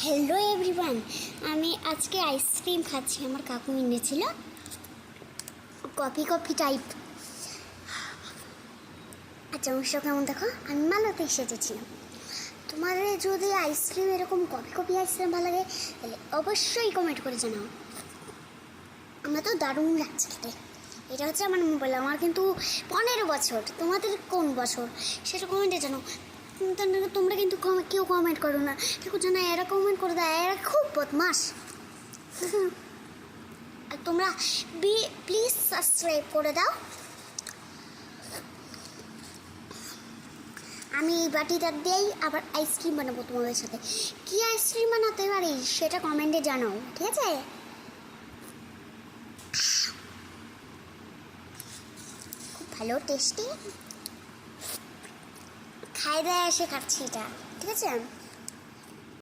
Hello everyone, আমি আজকে ice cream খাচ্ছি। আমার কাকু এনেছিল কফি কফি টাইপ। আচ্ছা অনুষ্ঠান কেমন দেখো, আমি মালাতে সেজেছিলাম। তোমাদের যদি আইসক্রিম এরকম কফি কফি আইসক্রিম ভালো লাগে তাহলে অবশ্যই কমেন্ট করে জানাও। আমরা তো দারুণ লাগছে খেতে। এটা হচ্ছে আমার মোবাইল, আমার কিন্তু 15 বছর। তোমাদের কোন বছর সেটা কমেন্টে জানো। তোমরা কিন্তু কেউ কমেন্ট করো না, কেউ জানো এরা কমেন্ট করে দেয়, এরা খুব বদমাস। আর তোমরা প্লিজ সাবস্ক্রাইব করে দাও। আমি এই বাটিটা দিয়েই আবার আইসক্রিম বানাবো তোমাদের সাথে। কি আইসক্রিম বানাতে পারি সেটা কমেন্টে জানাও, ঠিক আছে? খুব ভালো টেস্টি, খাই দায় এসে খাচ্ছি এটা, ঠিক আছে?